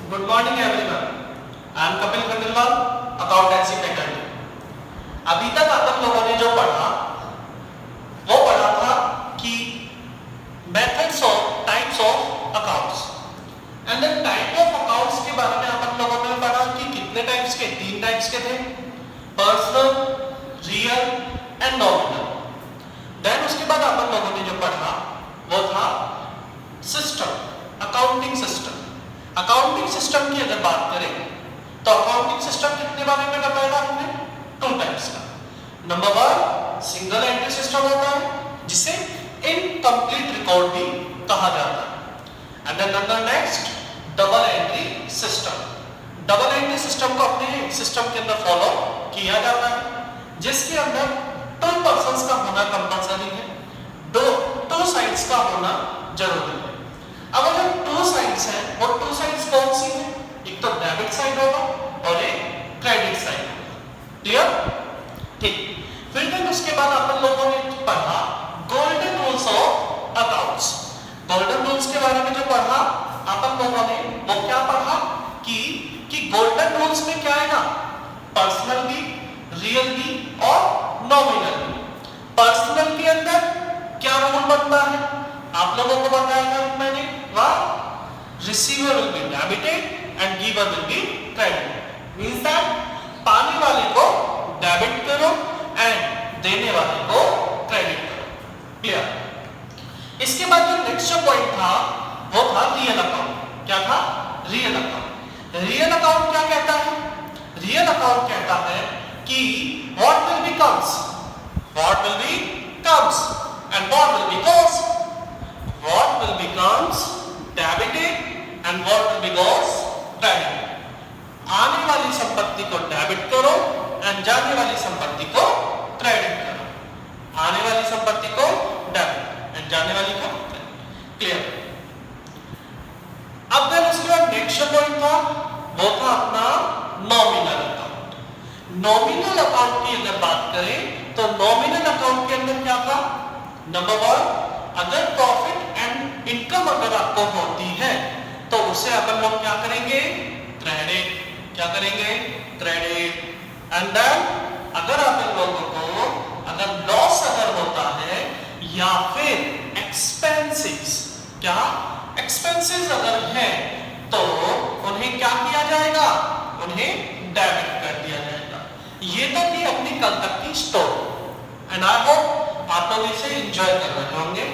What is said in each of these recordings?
Good morning everyone. I am Kapil Khandelwal, accountancy faculty. अभी तक अपन लोगों ने जो पढ़ा वो पढ़ा था कि methods of types of accounts and then type of accounts के बारे में अपन लोगों ने पढ़ा कि कितने टाइप्स के, 3 टाइप्स के थे, personal, real and nominal. Then उसके बाद अपन लोगों ने जो पढ़ा वो था system, accounting system. Accounting system की अगर बात करें तो अकाउंटिंग सिस्टम कितने बारे में बताया हमने? 2 टाइप्स का। नंबर 1 सिंगल एंट्री सिस्टम होता है जिसे इनकम्प्लीट रिकॉर्ड भी कहा जाता है। And then number next double entry system. Double entry system को अपने सिस्टम के अंदर फॉलो किया जाता है जिसके अंदर 2 पर्संस का होना कंपलसरी है, 2 साइड्स का होना जरूरी है। अब अगर 2 साइड्स हैं, वो 2 साइड्स कौन सी हैं? एक तो डेबिट साइड होगा और एक क्रेडिट साइड होगा। क्लियर? ठीक। फिर देन उसके बाद अपन लोगों ने पढ़ा golden rules of accounts. Golden rules के बारे में जो पढ़ा अपन लोगों ने वो क्या पढ़ा कि गोल्डन रूल्स में क्या है ना, पर्सनल भी, रियल भी और नॉमिनल भी। पर्सनल के अंदर क्या रूल बनता है आप लोगों को बताया था मैंने, receiver will be debited and giver will be credited. Means that पाने वाले को डेबिट करो एंड देने वाले को क्रेडिट करो। क्लियर? इसके बाद जो नेक्स्ट जो पॉइंट था वो था रियल अकाउंट। क्या था? Real account. रियल अकाउंट क्या कहता है? रियल अकाउंट कहता है कि what will be comes, what will be comes and what will be goes. What will becomes debited and what will be goes credited। आने वाली संपत्ति को डेबिट करो एंड जाने वाली संपत्ति को क्रेडिट करो। आने वाली संपत्ति को डेबिट एंड जाने वाली को क्रेडिट। क्लियर? अब देन उसके बाद नेक्स्ट पॉइंट था वो था अपना नॉमिनल अकाउंट। नॉमिनल अकाउंट की अगर बात करें तो नॉमिनल अकाउंट के अंदर क्या था? नंबर 1 अगर प्रॉफिट एंड इनकम अगर आपको होती है तो उसे अपन लोग क्या करेंगे? क्रेडिट। क्या करेंगे? क्रेडिट। एंड देन अगर आप इन लोगों को अगर लॉस अगर होता है या फिर एक्सपेंसेस, क्या एक्सपेंसेस अगर है तो उन्हें क्या किया जाएगा? उन्हें डेबिट कर दिया जाएगा। ये तो थी अपनी कल तक की स्टोरी एंड आई होप आप लोग इसे एंजॉय कर रहे होंगे।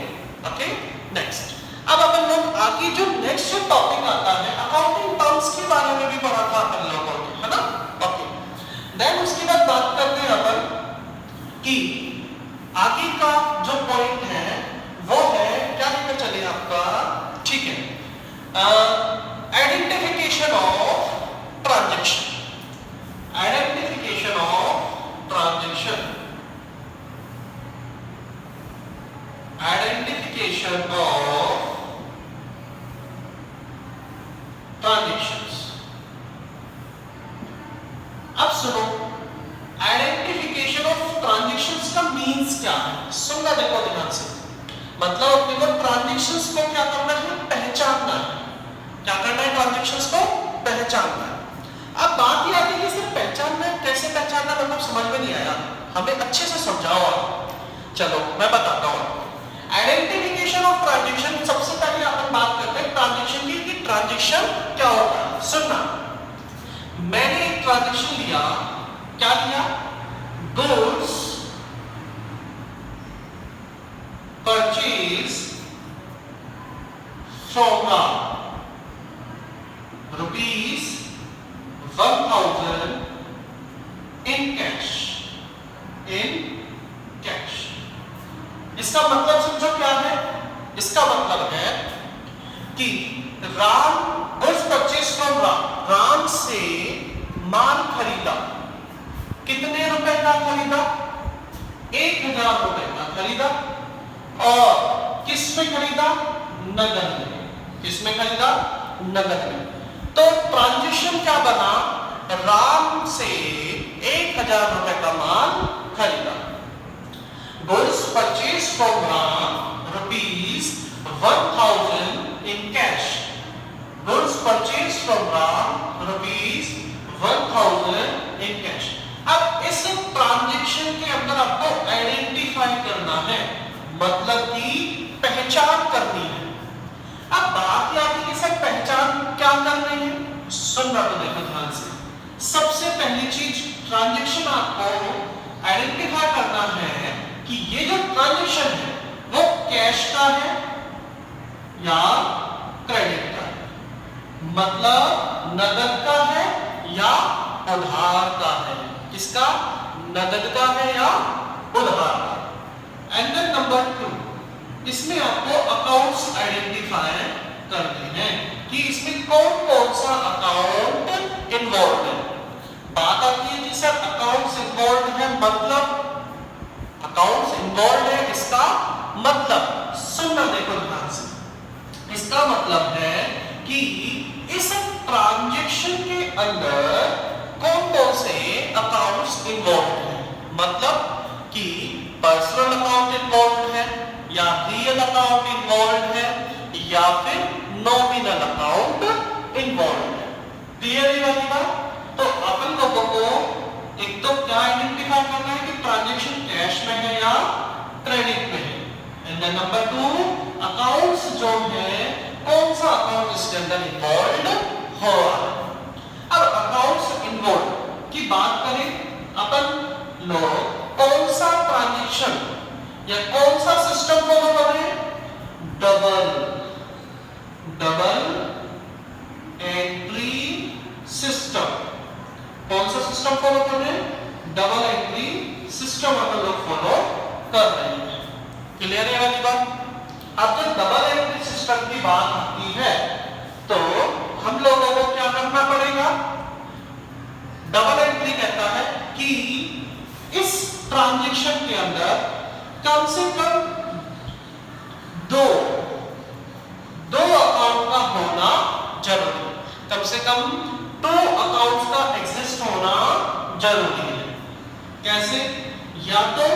ओके, नेक्स्ट अब अपन लोग आगे जो नेक्स्ट जो टॉपिक आता है अकाउंटिंग टर्म्स के बारे में भी पढ़ा था अपन लोगों ने, है ना? ओके, देन उसके बाद बात करते हैं अपन कि आगे का जो पॉइंट है वो है क्या लेकर चले आपका, ठीक है, identification of transaction. Identification of transaction. Identification of transactions। अब सुनो, आइडेंटिफिकेशन ऑफ ट्रांजैक्शंस का मीन्स क्या है? सुनना देखो ध्यान से। मतलब अपने को ट्रांजैक्शंस को क्या करना है? पहचानना है। क्या करना है? ट्रांजैक्शंस को पहचानना है। अब बात यह आती है कि सिर्फ पहचानना है, कैसे पहचानना मतलब समझ में नहीं आया, हमें अच्छे से समझाओ आप। चलो मैं बताता हूँ। आइडेंटिफिकेशन ऑफ ट्रांजैक्शन, सबसे पहले अपन बात करते हैं ट्रांजैक्शन की कि ट्रांजैक्शन क्या होता है। सुनना, मैंने एक ट्रांजैक्शन लिया, क्या लिया? Goods purchase from ₹1000 in cash. इसका मतलब समझो क्या है? इसका मतलब है कि Ram goods purchase from Ram से माल खरीदा। कितने रुपए का खरीदा? 1000 रुपए का खरीदा। और किस में खरीदा? नगद में। किस में खरीदा? नगद में। तो ट्रांजैक्शन क्या बना? राम से 1000 रुपए का माल खरीदा। Goods purchased from Ram ₹1000 in cash. Goods purchased from Ram ₹1000 in cash. अब इस ट्रांजैक्शन के अंदर आपको आइडेंटिफाई करना है, मतलब कि पहचान करनी है। अब बात यह आती है कि सर पहचान क्या करनी है, सुनना तो देखो ध्यान से। सबसे पहली चीज ट्रांजैक्शन आपको आइडेंटिफाई करना है कि ये जो ट्रांजैक्शन है वो कैश का है या क्रेडिट का है, मतलब नगद का है या उधार का है। किसका? नगद का है या उधार का। एंड देन नंबर 2, इसमें आपको अकाउंट्स आइडेंटिफाई करने हैं कि इसमें कौन कौन सा अकाउंट इन्वॉल्व है। बात आती है कि सर अकाउंट्स इन्वॉल्व है, मतलब अकाउंट्स इन्वॉल्व है, इसका मतलब सुनना देखो ध्यान से। इसका मतलब है कि इस ट्रांजैक्शन के अंदर कौन कौन से अकाउंट्स इन्वॉल्व है, मतलब कि पर्सनल अकाउंट इन्वॉल्व है या रियल अकाउंट इन्वॉल्व है या फिर नॉमिनल अकाउंट इन्वॉल्व है। क्लियर है वाली बात? तो अपन लोगों को एक तो क्या आइडेंटिफाई करना है कि ट्रांजैक्शन कैश में है या क्रेडिट में है। एंड देन नंबर 2, अकाउंट्स जो है कौन सा अकाउंट इसके अंदर इन्वॉल्व हो रहा है। अब अकाउंट्स इन्वॉल्व की बात करें, अपन लोग कौन सा ट्रांजैक्शन या कौन सा सिस्टम फॉलो कर रहे हैं? Double entry system. कौन सा सिस्टम फॉलो कर रहे हैं? डबल एंट्री सिस्टम अपन लोग फॉलो कर रहे हैं। क्लियर है वाली बात? अब जब डबल एंट्री सिस्टम की बात आती है तो हम लोगों को क्या करना पड़ेगा? डबल एंट्री कहता है कि इस ट्रांजैक्शन के अंदर कम से कम दो अकाउंट का होना जरूरी, कम से कम 2 अकाउंट्स का एग्जिस्ट होना जरूरी है। कैसे? या तो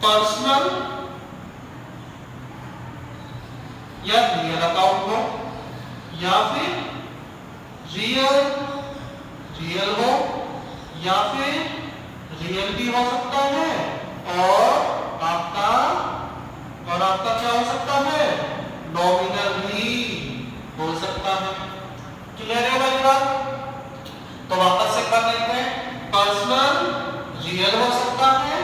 पर्सनल या रियल अकाउंट हो, या फिर रियल हो, या फिर रियल भी हो सकता है और आपका क्या हो सकता है? नॉमिनल भी हो सकता है। क्लियर है वाली बात? तो वापस से कर लेते हैं। पर्सनल रियल हो सकता है,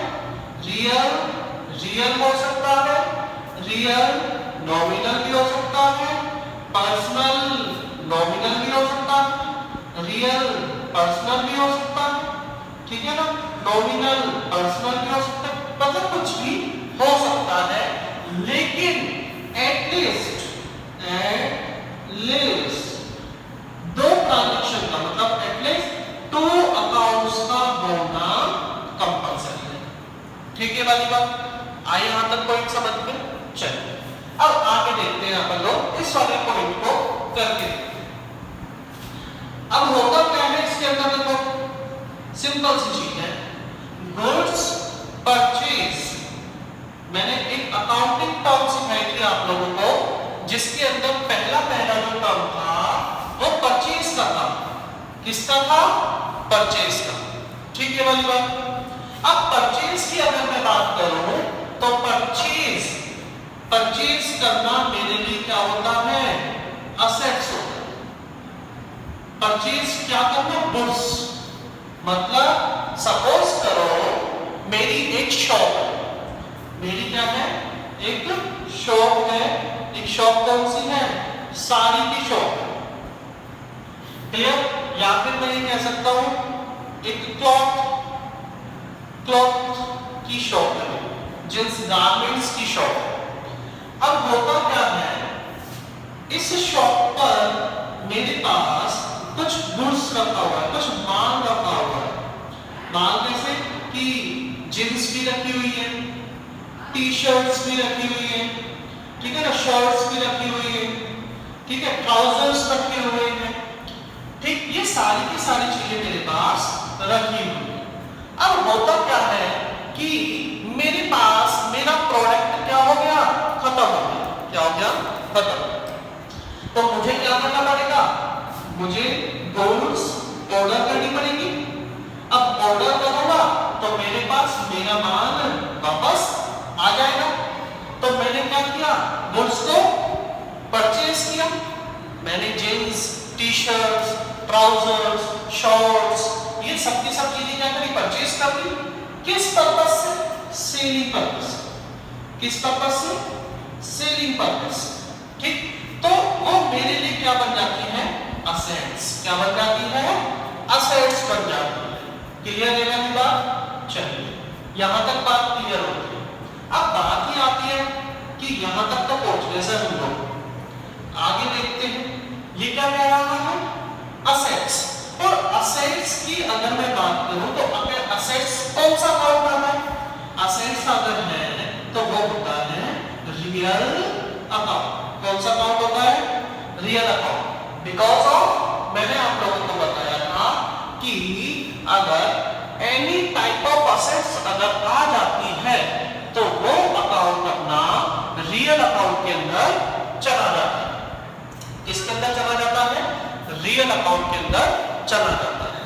रियल हो सकता है, रियल नॉमिनल भी हो सकता है, पर्सनल नॉमिनल भी हो सकता है, रियल पर्सनल भी हो सकता है। ठीक है ना? नॉमिनल पर्सनल भी हो सकता है, मतलब कुछ भी हो सकता है, लेकिन एटलीस्ट 2 ट्रांजैक्शन का मतलब एटलीस्ट 2 अकाउंट्स का होना कंपल्सरी है। ठीक है वाली बात? आइए यहां तक पॉइंट समझ में? चलिए अब आगे देखते हैं अपन लोग इस वाले पॉइंट को करके। अब होगा क्या है इसके अंदर? देखो सिंपल सी चीज है, गुड्स परचेज। मैंने एक अकाउंटिंग टर्म सिखाई थी आप लोगों को, जिसके अंदर पहला जो टर्म था वो परचेज का था। किसका था? परचेज का। ठीक है वाली बात? अब परचेज की अगर मैं बात करूं तो परचेज करना मेरे लिए क्या होता है? असेट्स होता है। परचेज क्या करना? गुड्स। मतलब सपोज करो मेरी एक शॉप है, मेरी क्या है? एक शॉप है। एक शॉप कौन सी है? साड़ी की शॉप है। क्लियर? या फिर मैं ये कह सकता हूं एक क्लॉथ की शॉप है, जींस गारमेंट्स की शॉप है। अब होता क्या है, इस शॉप पर मेरे पास कुछ गुड्स रखा हुआ है, कुछ माल रखा हुआ है। माल कैसे कि जींस भी रखी हुई है, टी शर्ट्स भी रखी हुई है, ठीक है ना, शर्ट्स भी रखी हुई है, ठीक है, ट्राउजर्स रखे हुए हैं। ठीक, ये सारी की सारी चीजें मेरे पास रखी हुई है। अब होता क्या है कि मेरे पास मेरा प्रोडक्ट क्या हो गया? खत्म हो गया। क्या हो गया? खत्म। तो मुझे क्या करना पड़ेगा? मुझे गुड्स ऑर्डर करनी पड़ेगी। अब ऑर्डर करूंगा तो मेरे पास मेरा माल वापस आ जाएगा। तो मैंने क्या किया, गुड्स को परचेज किया। मैंने jeans, T shirts, trousers, shorts, ये सब की सब चीजें क्या करी, परचेज कर ली। किस पर्पस से, सेलिंग पर्पस। किस पर्पस से, सेलिंग पर्पस। ठीक, तो वो मेरे लिए क्या बन जाती है, असेट्स। क्या बन जाती है, असेट्स बन जाती है। क्लियर है मेरी बात? चलिए यहां तक बात क्लियर होती है। अब बात ही आती है कि यहां तक तो पहुंच गए सर हम लोग, आगे देखते हैं ये क्या कह रहा है, असेट्स। और असेट्स की अगर मैं बात करूं तो अगर असेट्स कौन सा अकाउंट आता है, असेट्स अगर है तो वो होता है रियल अकाउंट। कौन सा अकाउंट होता है, रियल अकाउंट। बिकॉज ऑफ, मैंने आप लोगों को बताया था कि अगर एनी टाइप ऑफ असेट्स अगर आ जाती है तो वो अकाउंट अपना रियल अकाउंट के अंदर चला जाता है। किसके अंदर चला जाता है, रियल अकाउंट के अंदर चला जाता है।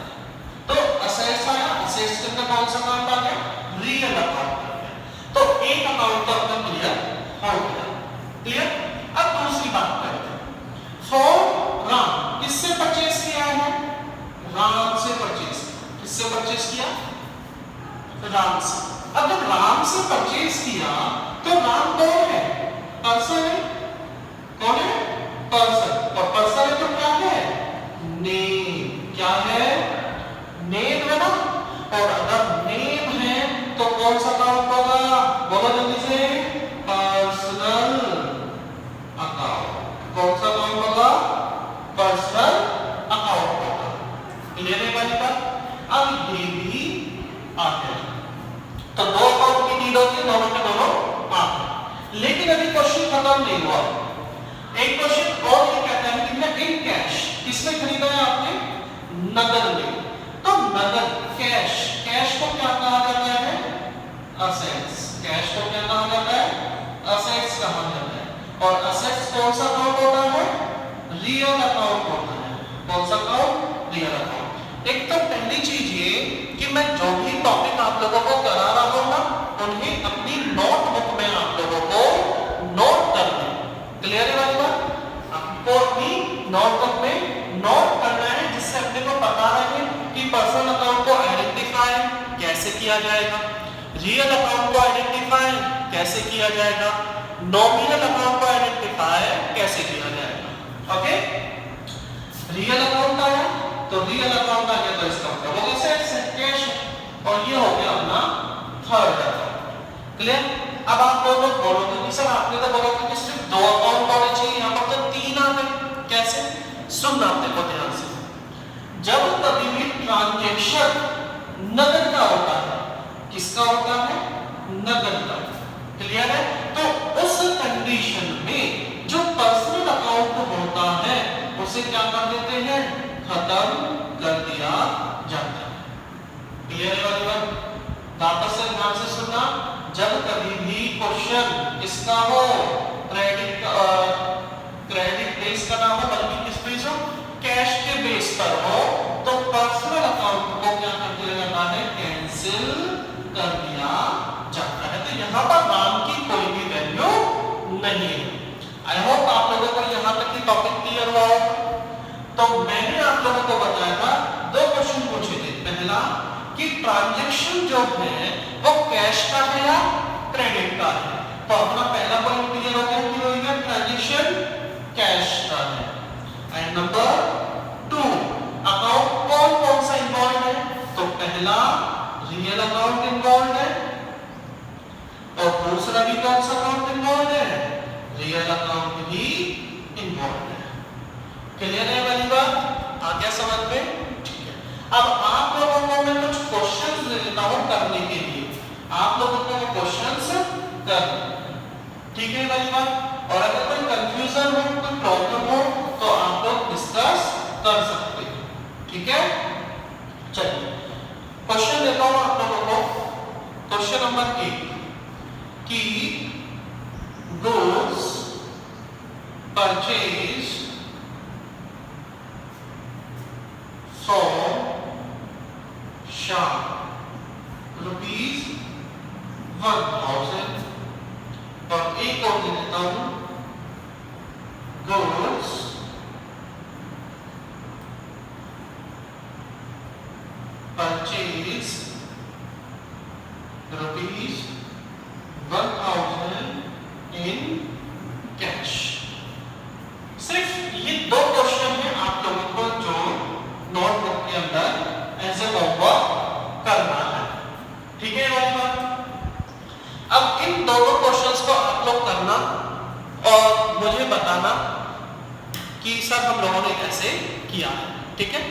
तो असेट्स आया, असेट्स के अंदर कौन सा अकाउंट आ गया, रियल अकाउंट आ गया। तो एक अकाउंट तो अपना क्लियर हो गया। क्लियर। अब दूसरी बात करते हैं, फॉर राम किससे परचेज किया है, राम से परचेज। किससे परचेज किया, राम से। अब जब राम से परचेज किया तो राम कौन है, पर्सन है। कौन है, पर्सन। और पर्सन है तो क्या है, नेम। क्या है, नेम है ना। और अगर नेम है तो कौन सा अकाउंट होगा, बोलो जल्दी से, पर्सनल अकाउंट। कौन सा अकाउंट होगा, पर्सनल अकाउंट होगा। क्लियर है वाली बात? अब ये भी आ गया। तो दो अकाउंट की नीड होती है, दोनों के दोनों आ गए। लेकिन अभी क्वेश्चन खत्म नहीं हुआ। एक क्वेश्चन और ये कहता है कि मैं इन कैश, किसमें खरीदा है आपने, नगद में। तो नगद, कैश, कैश को क्या कहा जाता है, असेट्स। कैश को क्या कहा जाता है, असेट्स कहा जाता है। और असेट्स कौन सा अकाउंट होता है, रियल अकाउंट होता है। कौन सा अकाउंट, रियल अकाउंट। एक तो पहली चीज ये कि मैं जो भी टॉपिक आप लोगों को करा रहा हूं ना, उन्हें अपनी नोटबुक में आप लोगों को नोट कर दें। क्लियर है वाली बात? आपको अपनी नोटबुक में नोट करना है, जिससे अपने को पता रहे कि पर्सनल अकाउंट को आइडेंटिफाई कैसे किया जाएगा, रियल अकाउंट को आइडेंटिफाई कैसे किया जाएगा, नॉमिनल अकाउंट को आइडेंटिफाई कैसे किया जाएगा। ओके, रियल अकाउंट आया तो रियल अकाउंट आ गया तो इसका मतलब वो असेट्स है, कैश है। और ये हो गया अपना थर्ड अकाउंट। क्लियर। अब आप लोग बोलोगे कि सर आपने तो बोला कि सिर्फ दो अकाउंट होने चाहिए, यहां पर तो तीन आ गए, कैसे? सुनना देखो ध्यान से। जब कभी भी ट्रांजैक्शन नगद का होता है, किसका होता है, नगद का। क्लियर है। तो उस कंडीशन में जो पर्सनल अकाउंट होता है उसे क्या कर देते हैं, खत्म कर दिया जाता है। क्लियर है वाली बात? वापस से ध्यान से सुनना। जब कभी भी क्वेश्चन इसका हो, क्रेडिट बेस का ना हो बल्कि किस बेस हो, कैश के बेस पर हो, तो पर्सनल अकाउंट को क्या कर दिया जाता है, कैंसिल कर दिया जाता है। तो यहां पर नाम की कोई भी वैल्यू नहीं है। आई होप आप लोगों को यहां तक की टॉपिक क्लियर हुआ होगा। तो मैंने आप लोगों को बताया था, दो क्वेश्चन पूछे थे। पहला कि ट्रांजैक्शन जो है वो कैश का है या क्रेडिट का है। तो अपना पहला पॉइंट क्लियर हो गया कि ट्रांजैक्शन कैश का है। एंड नंबर 2, अकाउंट कौन कौन सा इन्वॉल्व है, तो पहला रियल अकाउंट इन्वॉल्व है और दूसरा भी कौन सा अकाउंट इन्वॉल्व है, रियल अकाउंट भी इन्वॉल्व है। क्लियर है वाली बात? आ गया समझ में? ठीक है। अब आप लोगों को मैं कुछ क्वेश्चंस दे देता हूं करने के लिए, आप लोगों को मैं क्वेश्चंस कर, ठीक है वाली बात? और अगर कोई कंफ्यूजन हो, कोई प्रॉब्लम हो तो आप लोग डिस्कस कर सकते हैं। ठीक है, चलिए क्वेश्चन देता हूं आप लोगों को। क्वेश्चन नंबर 1 कि गुड्स परचेज 100 शाम, रुपीज 1000, और एक और दे देता हूं goods purchase rupees 1000 in cash। सिर्फ ये दो क्वेश्चन है आप लोगों को जो नोटबुक के अंदर ऐसे होमवर्क करना है, ठीक है वाली बात। अब इन दोनों क्वेश्चंस को आप लोग करना और मुझे बताना कि सर हम लोगों ने कैसे किया है, ठीक है।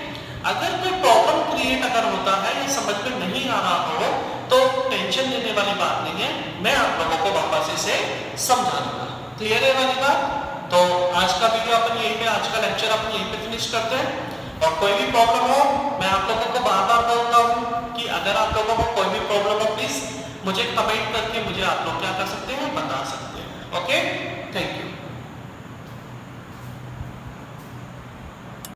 अगर कोई प्रॉब्लम क्रिएट अगर होता है या समझ में नहीं आ रहा हो तो टेंशन लेने वाली बात नहीं है, मैं आप लोगों को वापस इसे समझा दूंगा। क्लियर है वाली बात? तो आज का वीडियो अपन यहीं पे, आज का लेक्चर अपन यहीं पे फिनिश करते हैं। और कोई भी प्रॉब्लम हो, मैं आप लोगों को बार बार बोलता हूँ कि अगर आप लोगों को कोई भी प्रॉब्लम हो प्लीज मुझे कमेंट करके मुझे आप लोग क्या कर सकते हैं, बता सकते हैं। Okay, thank you.